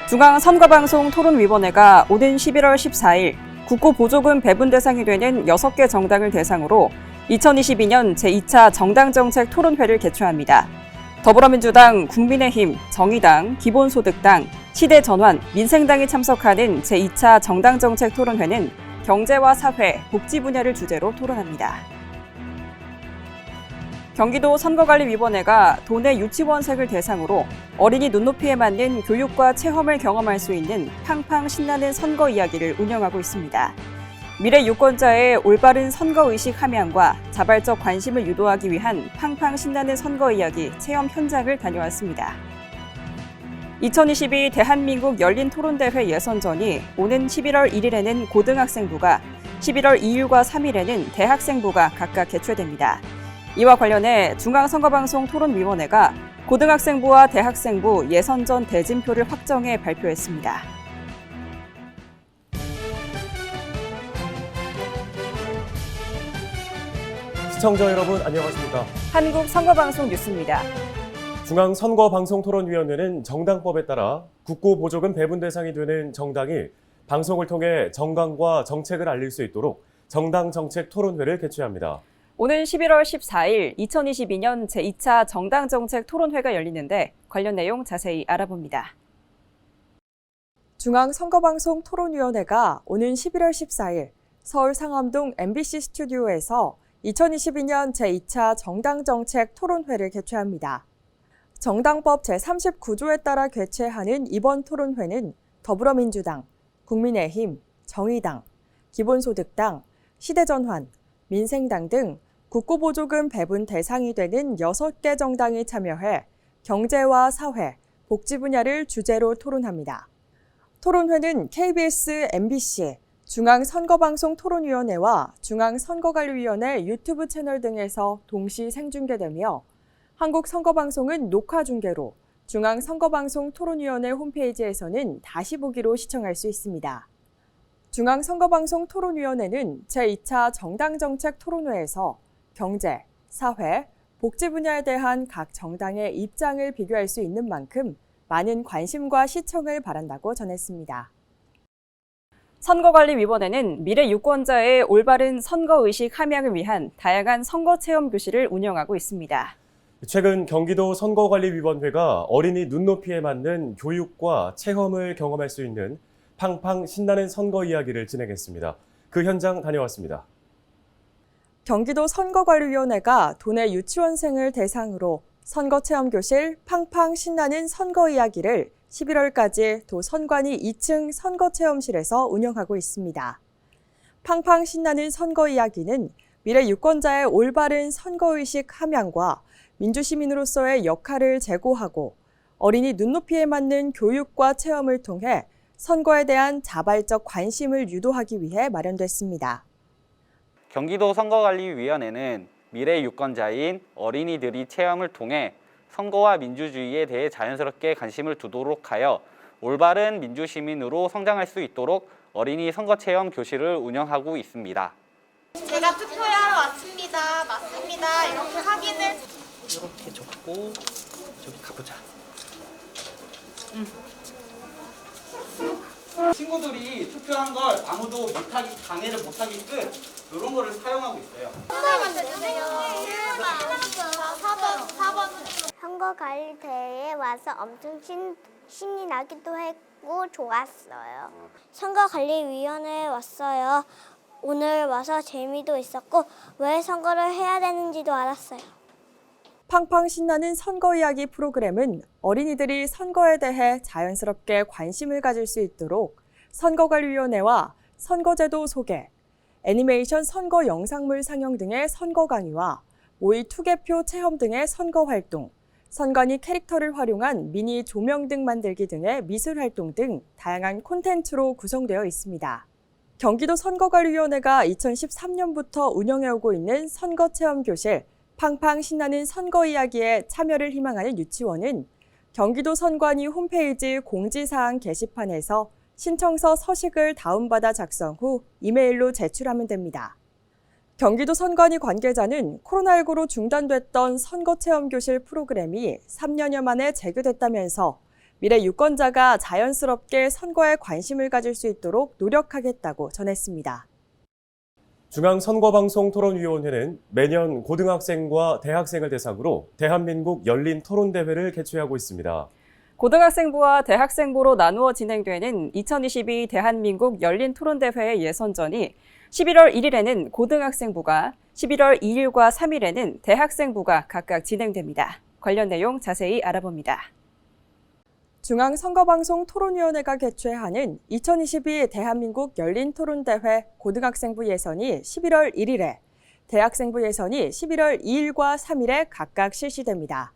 중앙선거방송 토론위원회가 오는 11월 14일 국고보조금 배분 대상이 되는 6개 정당을 대상으로 2022년 제2차 정당정책 토론회를 개최합니다. 더불어민주당, 국민의힘, 정의당, 기본소득당, 시대전환, 민생당이 참석하는 제2차 정당정책 토론회는 경제와 사회, 복지 분야를 주제로 토론합니다. 경기도 선거관리위원회가 도내 유치원생을 대상으로 어린이 눈높이에 맞는 교육과 체험을 경험할 수 있는 팡팡 신나는 선거 이야기를 운영하고 있습니다. 미래 유권자의 올바른 선거의식 함양과 자발적 관심을 유도하기 위한 팡팡 신나는 선거 이야기 체험 현장을 다녀왔습니다. 2022 대한민국 열린토론대회 예선전이 오는 11월 1일에는 고등학생부가, 11월 2일과 3일에는 대학생부가 각각 개최됩니다. 이와 관련해 중앙선거방송 토론위원회가 고등학생부와 대학생부 예선전 대진표를 확정해 발표했습니다. 시청자 여러분 안녕하십니까? 한국선거방송 뉴스입니다. 중앙선거방송토론위원회는 정당법에 따라 국고보조금 배분 대상이 되는 정당이 방송을 통해 정강과 정책을 알릴 수 있도록 정당정책 토론회를 개최합니다. 오는 11월 14일 2022년 제2차 정당정책 토론회가 열리는데 관련 내용 자세히 알아봅니다. 중앙선거방송 토론위원회가 오는 11월 14일 서울 상암동 MBC 스튜디오에서 2022년 제2차 정당정책 토론회를 개최합니다. 정당법 제39조에 따라 개최하는 이번 토론회는 더불어민주당, 국민의힘, 정의당, 기본소득당, 시대전환, 민생당 등 국고보조금 배분 대상이 되는 6개 정당이 참여해 경제와 사회, 복지 분야를 주제로 토론합니다. 토론회는 KBS, MBC, 중앙선거방송토론위원회와 중앙선거관리위원회 유튜브 채널 등에서 동시 생중계되며 한국선거방송은 녹화중계로 중앙선거방송토론위원회 홈페이지에서는 다시 보기로 시청할 수 있습니다. 중앙선거방송토론위원회는 제2차 정당정책 토론회에서 경제, 사회, 복지 분야에 대한 각 정당의 입장을 비교할 수 있는 만큼 많은 관심과 시청을 바란다고 전했습니다. 선거관리위원회는 미래 유권자의 올바른 선거의식 함양을 위한 다양한 선거체험 교실을 운영하고 있습니다. 최근 경기도 선거관리위원회가 어린이 눈높이에 맞는 교육과 체험을 경험할 수 있는 팡팡 신나는 선거 이야기를 진행했습니다. 그 현장 다녀왔습니다. 경기도 선거관리위원회가 도내 유치원생을 대상으로 선거체험교실 팡팡 신나는 선거 이야기를 11월까지 도 선관위 2층 선거체험실에서 운영하고 있습니다. 팡팡 신나는 선거 이야기는 미래 유권자의 올바른 선거의식 함양과 민주시민으로서의 역할을 제고하고 어린이 눈높이에 맞는 교육과 체험을 통해 선거에 대한 자발적 관심을 유도하기 위해 마련됐습니다. 경기도 선거관리위원회는 미래 유권자인 어린이들이 체험을 통해 선거와 민주주의에 대해 자연스럽게 관심을 두도록 하여 올바른 민주시민으로 성장할 수 있도록 어린이 선거체험 교실을 운영하고 있습니다. 제가 투표하러 왔습니다. 맞습니다. 이렇게 확인을. 이렇게 적고 저기 가보자. 친구들이 투표한 걸 아무도 방해를 못하게끔 이런 거를 사용하고 있어요. 선생님한테 주세요. 4번. 선거관리대회에 와서 엄청 신이 나기도 했고 좋았어요. 선거관리위원회에 왔어요. 오늘 와서 재미도 있었고 왜 선거를 해야 되는지도 알았어요. 팡팡 신나는 선거 이야기 프로그램은 어린이들이 선거에 대해 자연스럽게 관심을 가질 수 있도록 선거관리위원회와 선거제도 소개, 애니메이션 선거 영상물 상영 등의 선거 강의와 모의 투개표 체험 등의 선거 활동, 선관위 캐릭터를 활용한 미니 조명 등 만들기 등의 미술 활동 등 다양한 콘텐츠로 구성되어 있습니다. 경기도 선거관리위원회가 2013년부터 운영해오고 있는 선거체험교실 팡팡 신나는 선거 이야기에 참여를 희망하는 유치원은 경기도 선관위 홈페이지 공지사항 게시판에서 신청서 서식을 다운받아 작성 후 이메일로 제출하면 됩니다. 경기도 선관위 관계자는 코로나19로 중단됐던 선거체험교실 프로그램이 3년여 만에 재개됐다면서 미래 유권자가 자연스럽게 선거에 관심을 가질 수 있도록 노력하겠다고 전했습니다. 중앙선거방송토론위원회는 매년 고등학생과 대학생을 대상으로 대한민국 열린 토론대회를 개최하고 있습니다. 고등학생부와 대학생부로 나누어 진행되는 2022 대한민국 열린 토론대회의 예선전이 11월 1일에는 고등학생부가, 11월 2일과 3일에는 대학생부가 각각 진행됩니다. 관련 내용 자세히 알아봅니다. 중앙선거방송토론위원회가 개최하는 2022 대한민국 열린 토론대회 고등학생부 예선이 11월 1일에, 대학생부 예선이 11월 2일과 3일에 각각 실시됩니다.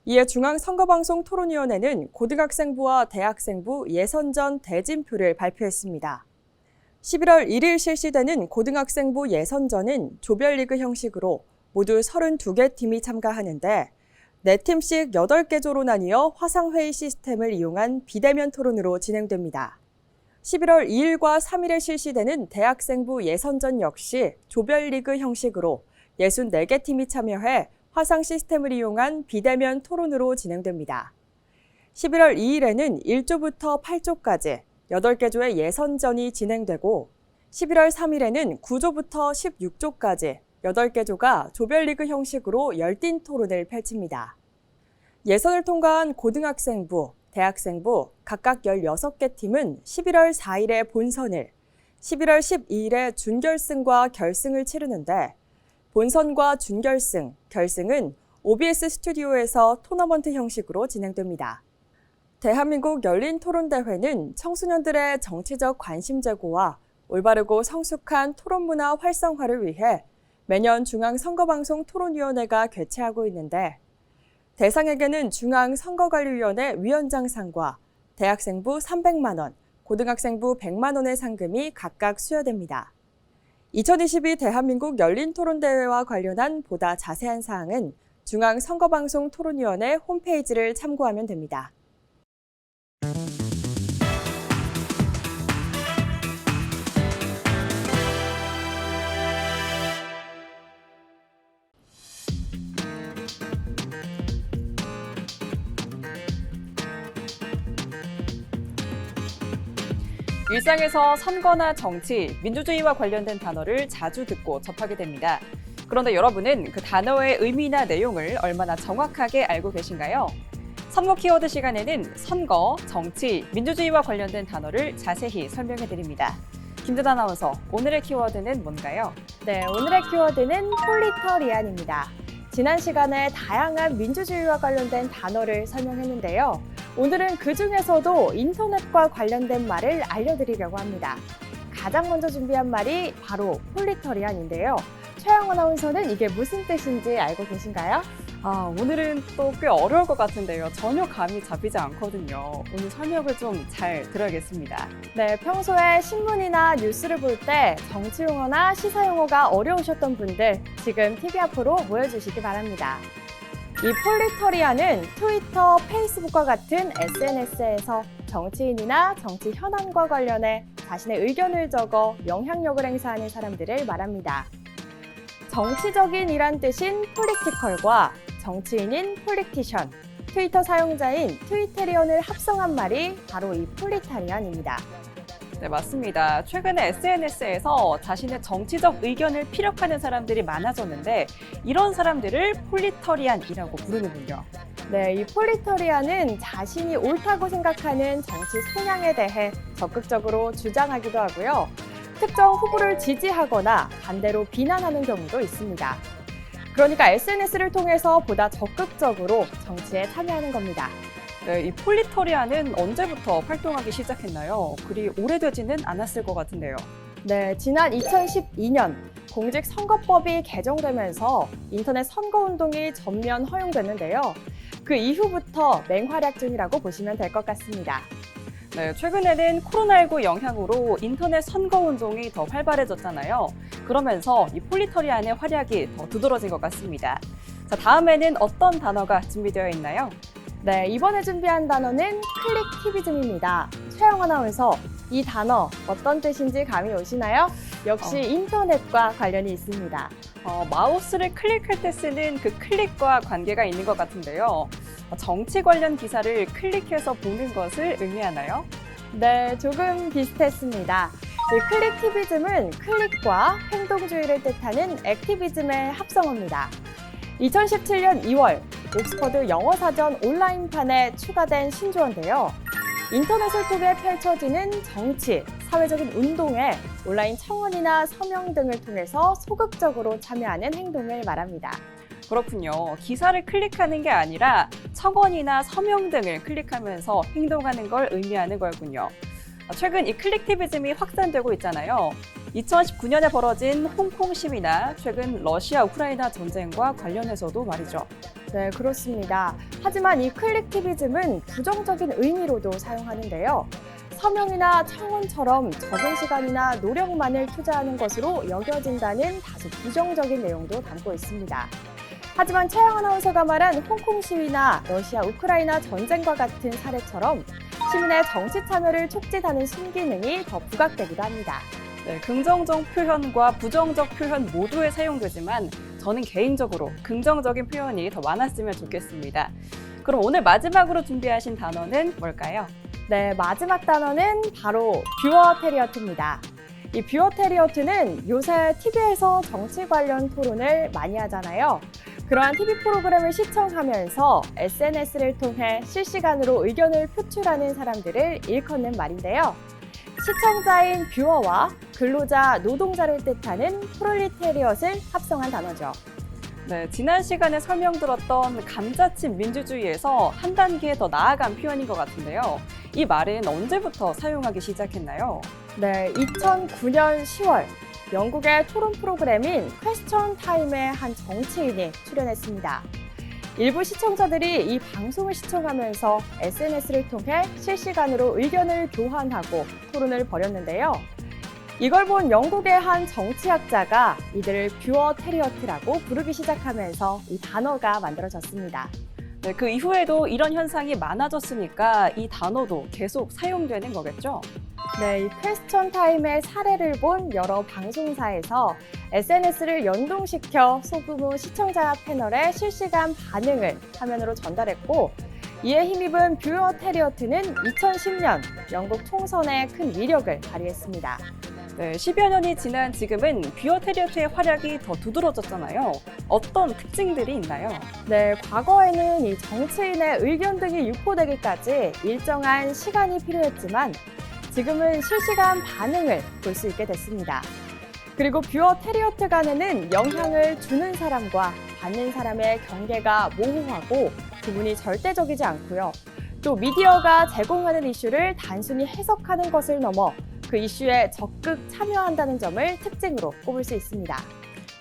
이에 중앙선거방송토론위원회는 고등학생부와 대학생부 예선전 대진표를 발표했습니다. 11월 1일 실시되는 고등학생부 예선전은 조별리그 형식으로 모두 32개 팀이 참가하는데 4팀씩 8개 조로 나뉘어 화상회의 시스템을 이용한 비대면 토론으로 진행됩니다. 11월 2일과 3일에 실시되는 대학생부 예선전 역시 조별리그 형식으로 64개 팀이 참여해 화상 시스템을 이용한 비대면 토론으로 진행됩니다. 11월 2일에는 1조부터 8조까지 8개 조의 예선전이 진행되고 11월 3일에는 9조부터 16조까지 8개 조가 조별리그 형식으로 열띤 토론을 펼칩니다. 예선을 통과한 고등학생부, 대학생부 각각 16개 팀은 11월 4일에 본선을, 11월 12일에 준결승과 결승을 치르는데 본선과 준결승, 결승은 OBS 스튜디오에서 토너먼트 형식으로 진행됩니다. 대한민국 열린 토론대회는 청소년들의 정치적 관심 제고와 올바르고 성숙한 토론 문화 활성화를 위해 매년 중앙선거방송토론위원회가 개최하고 있는데 대상에게는 중앙선거관리위원회 위원장상과 대학생부 300만 원, 고등학생부 100만 원의 상금이 각각 수여됩니다. 2022 대한민국 열린 토론대회와 관련한 보다 자세한 사항은 중앙선거방송토론위원회 홈페이지를 참고하면 됩니다. 일상에서 선거나 정치, 민주주의와 관련된 단어를 자주 듣고 접하게 됩니다. 그런데 여러분은 그 단어의 의미나 내용을 얼마나 정확하게 알고 계신가요? 선거 키워드 시간에는 선거, 정치, 민주주의와 관련된 단어를 자세히 설명해 드립니다. 김재단 아나운서, 오늘의 키워드는 뭔가요? 네, 오늘의 키워드는 폴리터리안입니다. 지난 시간에 다양한 민주주의와 관련된 단어를 설명했는데요. 오늘은 그 중에서도 인터넷과 관련된 말을 알려드리려고 합니다. 가장 먼저 준비한 말이 바로 폴리터리안인데요. 최영 아나운서는 이게 무슨 뜻인지 알고 계신가요? 오늘은 또 꽤 어려울 것 같은데요. 전혀 감이 잡히지 않거든요. 오늘 설명을 좀 잘 들어야겠습니다. 네, 평소에 신문이나 뉴스를 볼 때 정치 용어나 시사 용어가 어려우셨던 분들 지금 TV 앞으로 모여주시기 바랍니다. 이 폴리터리안은 트위터, 페이스북과 같은 SNS에서 정치인이나 정치 현안과 관련해 자신의 의견을 적어 영향력을 행사하는 사람들을 말합니다. 정치적인 이란 뜻인 폴리티컬과 정치인인 폴리티션, 트위터 사용자인 트위테리언을 합성한 말이 바로 이 폴리타리안입니다. 네, 맞습니다. 최근에 SNS에서 자신의 정치적 의견을 피력하는 사람들이 많아졌는데 이런 사람들을 폴리터리안이라고 부르는군요. 네, 이 폴리터리안은 자신이 옳다고 생각하는 정치 성향에 대해 적극적으로 주장하기도 하고요. 특정 후보를 지지하거나 반대로 비난하는 경우도 있습니다. 그러니까 SNS를 통해서 보다 적극적으로 정치에 참여하는 겁니다. 네, 이 폴리터리안은 언제부터 활동하기 시작했나요? 그리 오래되지는 않았을 것 같은데요. 네, 지난 2012년 공직선거법이 개정되면서 인터넷 선거운동이 전면 허용됐는데요. 그 이후부터 맹활약 중이라고 보시면 될 것 같습니다. 네, 최근에는 코로나19 영향으로 인터넷 선거운동이 더 활발해졌잖아요. 그러면서 이 폴리터리안의 활약이 더 두드러진 것 같습니다. 자, 다음에는 어떤 단어가 준비되어 있나요? 네, 이번에 준비한 단어는 클릭티비즘입니다. 최영 아나운서, 이 단어 어떤 뜻인지 감이 오시나요? 역시 인터넷과 관련이 있습니다. 마우스를 클릭할 때 쓰는 그 클릭과 관계가 있는 것 같은데요. 정치 관련 기사를 클릭해서 보는 것을 의미하나요? 네, 조금 비슷했습니다. 이 클릭티비즘은 클릭과 행동주의를 뜻하는 액티비즘의 합성어입니다. 2017년 2월 옥스퍼드 영어사전 온라인판에 추가된 신조어인데요. 인터넷을 통해 펼쳐지는 정치, 사회적인 운동에 온라인 청원이나 서명 등을 통해서 소극적으로 참여하는 행동을 말합니다. 그렇군요. 기사를 클릭하는 게 아니라 청원이나 서명 등을 클릭하면서 행동하는 걸 의미하는 거군요. 최근 이 클릭티비즘이 확산되고 있잖아요. 2019년에 벌어진 홍콩 시위나 최근 러시아 우크라이나 전쟁과 관련해서도 말이죠. 네, 그렇습니다. 하지만 이 클릭티비즘은 부정적인 의미로도 사용하는데요. 서명이나 청원처럼 적은 시간이나 노력만을 투자하는 것으로 여겨진다는 다소 부정적인 내용도 담고 있습니다. 하지만 최양 아나운서가 말한 홍콩 시위나 러시아 우크라이나 전쟁과 같은 사례처럼 시민의 정치 참여를 촉진하는 순기능이 더 부각되기도 합니다. 네, 긍정적 표현과 부정적 표현 모두에 사용되지만 저는 개인적으로 긍정적인 표현이 더 많았으면 좋겠습니다. 그럼 오늘 마지막으로 준비하신 단어는 뭘까요? 네, 마지막 단어는 바로 뷰어테리어트입니다. 이 뷰어테리어트는 요새 TV에서 정치 관련 토론을 많이 하잖아요. 그러한 TV 프로그램을 시청하면서 SNS를 통해 실시간으로 의견을 표출하는 사람들을 일컫는 말인데요. 시청자인 뷰어와 근로자, 노동자를 뜻하는 프롤리테리엇을 합성한 단어죠. 네, 지난 시간에 설명드렸던 감자칩 민주주의에서 한 단계 더 나아간 표현인 것 같은데요. 이 말은 언제부터 사용하기 시작했나요? 네, 2009년 10월 영국의 토론 프로그램인 퀘스천 타임에 한 정치인이 출연했습니다. 일부 시청자들이 이 방송을 시청하면서 SNS를 통해 실시간으로 의견을 교환하고 토론을 벌였는데요. 이걸 본 영국의 한 정치학자가 이들을 뷰어테리어트라고 부르기 시작하면서 이 단어가 만들어졌습니다. 네, 그 이후에도 이런 현상이 많아졌으니까 이 단어도 계속 사용되는 거겠죠? 네, 이 퀘스천 타임의 사례를 본 여러 방송사에서 SNS를 연동시켜 소규모 시청자 패널의 실시간 반응을 화면으로 전달했고, 이에 힘입은 뷰어테리어트는 2010년 영국 총선에 큰 위력을 발휘했습니다. 네, 10여 년이 지난 지금은 뷰어테리어트의 활약이 더 두드러졌잖아요. 어떤 특징들이 있나요? 네, 과거에는 이 정치인의 의견 등이 유포되기까지 일정한 시간이 필요했지만 지금은 실시간 반응을 볼 수 있게 됐습니다. 그리고 뷰어테리어트 간에는 영향을 주는 사람과 받는 사람의 경계가 모호하고 구분이 절대적이지 않고요. 또 미디어가 제공하는 이슈를 단순히 해석하는 것을 넘어 그 이슈에 적극 참여한다는 점을 특징으로 꼽을 수 있습니다.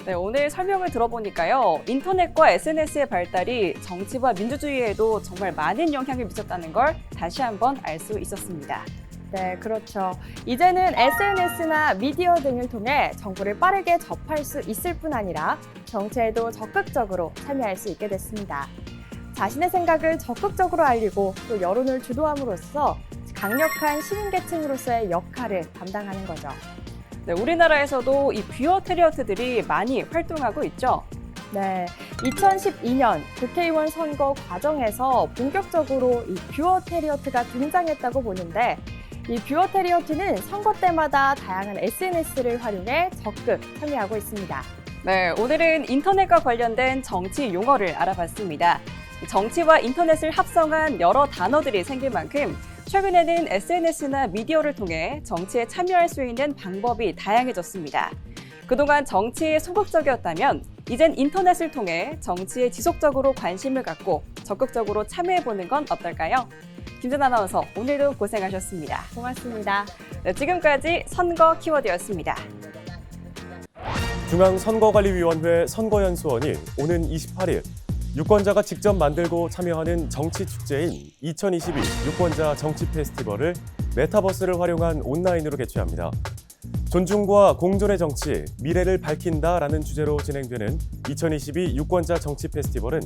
네, 오늘 설명을 들어보니까요. 인터넷과 SNS의 발달이 정치와 민주주의에도 정말 많은 영향을 미쳤다는 걸 다시 한번 알 수 있었습니다. 네, 그렇죠. 이제는 SNS나 미디어 등을 통해 정보를 빠르게 접할 수 있을 뿐 아니라 정치에도 적극적으로 참여할 수 있게 됐습니다. 자신의 생각을 적극적으로 알리고 또 여론을 주도함으로써 강력한 시민계층으로서의 역할을 담당하는 거죠. 네, 우리나라에서도 이 뷰어테리어트들이 많이 활동하고 있죠. 네, 2012년 국회의원 선거 과정에서 본격적으로 이 뷰어테리어트가 등장했다고 보는데, 이 뷰어테리어트는 선거 때마다 다양한 SNS를 활용해 적극 참여하고 있습니다. 네, 오늘은 인터넷과 관련된 정치 용어를 알아봤습니다. 정치와 인터넷을 합성한 여러 단어들이 생길 만큼 최근에는 SNS나 미디어를 통해 정치에 참여할 수 있는 방법이 다양해졌습니다. 그동안 정치에 소극적이었다면 이젠 인터넷을 통해 정치에 지속적으로 관심을 갖고 적극적으로 참여해보는 건 어떨까요? 김전 아나운서, 오늘도 고생하셨습니다. 고맙습니다. 네, 지금까지 선거 키워드였습니다. 중앙선거관리위원회 선거연수원이 오는 28일 유권자가 직접 만들고 참여하는 정치축제인 2022 유권자 정치 페스티벌을 메타버스를 활용한 온라인으로 개최합니다. 존중과 공존의 정치, 미래를 밝힌다라는 주제로 진행되는 2022 유권자 정치 페스티벌은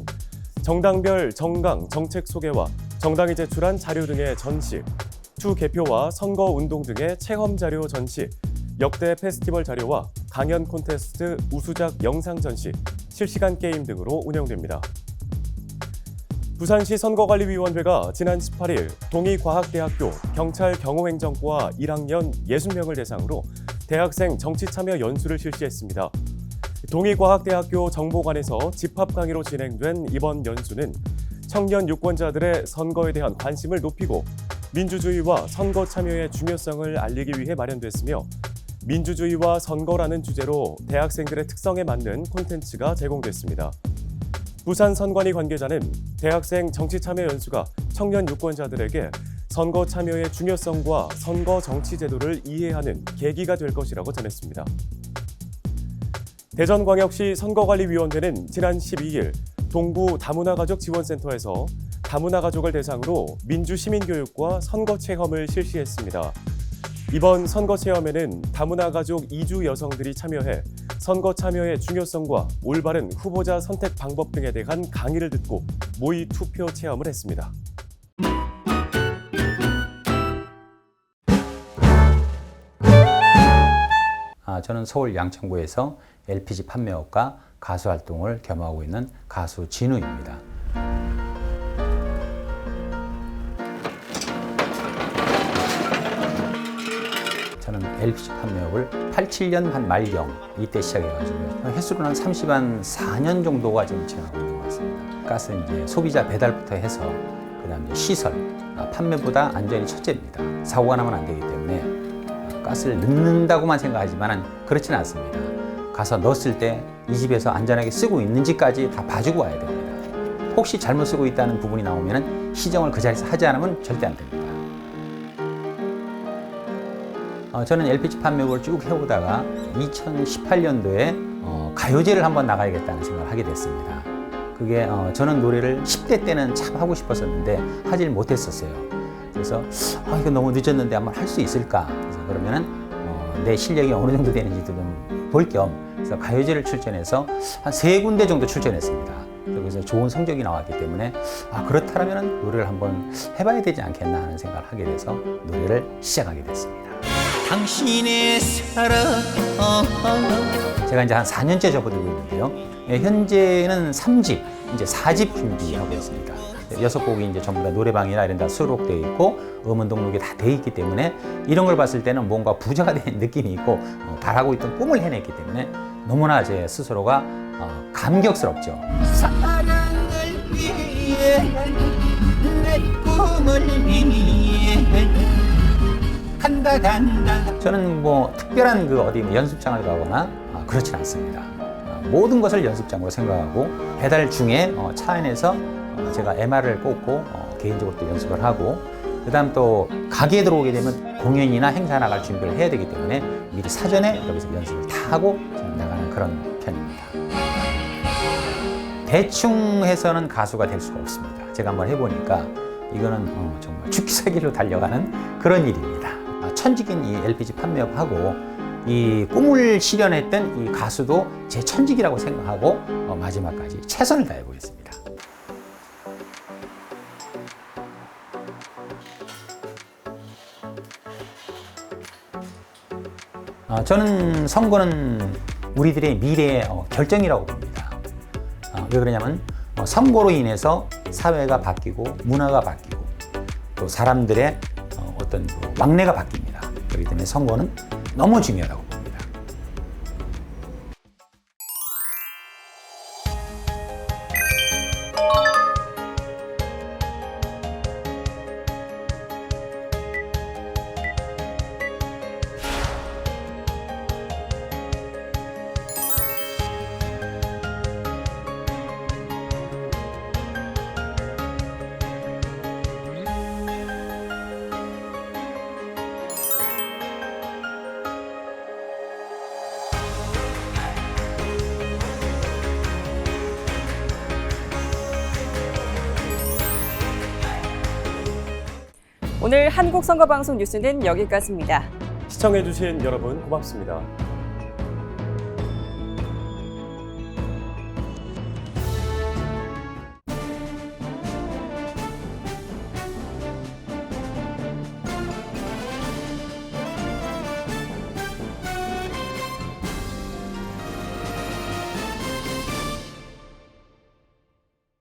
정당별 정강, 정책 소개와 정당이 제출한 자료 등의 전시, 투 개표와 선거 운동 등의 체험 자료 전시, 역대 페스티벌 자료와 강연 콘테스트 우수작 영상 전시, 실시간 게임 등으로 운영됩니다. 부산시 선거관리위원회가 지난 18일 동의과학대학교 경찰경호행정과 1학년 60명을 대상으로 대학생 정치참여 연수를 실시했습니다. 동의과학대학교 정보관에서 집합 강의로 진행된 이번 연수는 청년 유권자들의 선거에 대한 관심을 높이고 민주주의와 선거 참여의 중요성을 알리기 위해 마련됐으며 민주주의와 선거라는 주제로 대학생들의 특성에 맞는 콘텐츠가 제공됐습니다. 부산 선관위 관계자는 대학생 정치참여 연수가 청년 유권자들에게 선거 참여의 중요성과 선거 정치 제도를 이해하는 계기가 될 것이라고 전했습니다. 대전광역시 선거관리위원회는 지난 12일 동구 다문화가족 지원센터에서 다문화가족을 대상으로 민주시민교육과 선거체험을 실시했습니다. 이번 선거체험에는 다문화가족 이주 여성들이 참여해 선거 참여의 중요성과 올바른 후보자 선택 방법 등에 대한 강의를 듣고 모의 투표 체험을 했습니다. 저는 서울 양천구에서 LPG 판매업과 가수 활동을 겸하고 있는 가수 진우입니다. 저는 LPG 판매업을 87년 한 말경 이때 시작해가지고 횟수로는 한 4년 정도가 지금 지나가고 있는 것 같습니다. 가스는 이제 소비자 배달부터 해서 그다음 이제 시설, 판매보다 안전이 첫째입니다. 사고가 나면 안 되기 때문에 가스를 넣는다고만 생각하지만 그렇지는 않습니다. 가서 넣었을 때 이 집에서 안전하게 쓰고 있는지까지 다 봐주고 와야 됩니다. 혹시 잘못 쓰고 있다는 부분이 나오면 시정을 그 자리에서 하지 않으면 절대 안 됩니다. 저는 LPG 판매업을 쭉 해오다가 2018년도에 가요제를 한번 나가야겠다는 생각을 하게 됐습니다. 그게 저는 노래를 10대 때는 참 하고 싶었었는데 하질 못했었어요. 그래서 이거 너무 늦었는데 한번 할 수 있을까? 그래서 그러면은 내 실력이 어느 정도 되는지도 좀 볼 겸 그래서 가요제를 출전해서 한 3군데 정도 출전했습니다. 그래서 좋은 성적이 나왔기 때문에 그렇다면 노래를 한번 해봐야 되지 않겠나 하는 생각을 하게 돼서 노래를 시작하게 됐습니다. 당신의 사랑 제가 이제 한 4년째 접어들고 있는데요. 현재는 3집, 이제 4집 준비하고 있습니다. 6곡이 이제 전부 다 노래방이나 이런 데 수록되어 있고 음원 등록이 다 돼 있기 때문에 이런 걸 봤을 때는 뭔가 부자가 된 느낌이 있고 바라고 있던 꿈을 해냈기 때문에 너무나 제 스스로가 감격스럽죠. 사랑을 위해 내 꿈을 위해 간다. 저는 뭐 특별한 어디 연습장을 가거나 그렇진 않습니다. 모든 것을 연습장으로 생각하고 배달 중에 차 안에서 제가 MR을 꽂고 개인적으로 또 연습을 하고 그다음 또 가게에 들어오게 되면 공연이나 행사 나갈 준비를 해야 되기 때문에 미리 사전에 여기서 연습을 다 하고 나가는 그런 편입니다. 대충 해서는 가수가 될 수가 없습니다. 제가 한번 해보니까 이거는 정말 죽기살기로 달려가는 그런 일입니다. 천직인 이 LPG 판매업하고 이 꿈을 실현했던 이 가수도 제 천직이라고 생각하고 마지막까지 최선을 다해 보겠습니다. 저는 선거는 우리들의 미래의 결정이라고 봅니다. 왜 그러냐면 선거로 인해서 사회가 바뀌고 문화가 바뀌고 또 사람들의 어떤 왕래가 바뀝니다. 그렇기 때문에 선거는 너무 중요하다고 봅니다. 오늘 한국선거방송 뉴스는 여기까지입니다. 시청해주신 여러분 고맙습니다.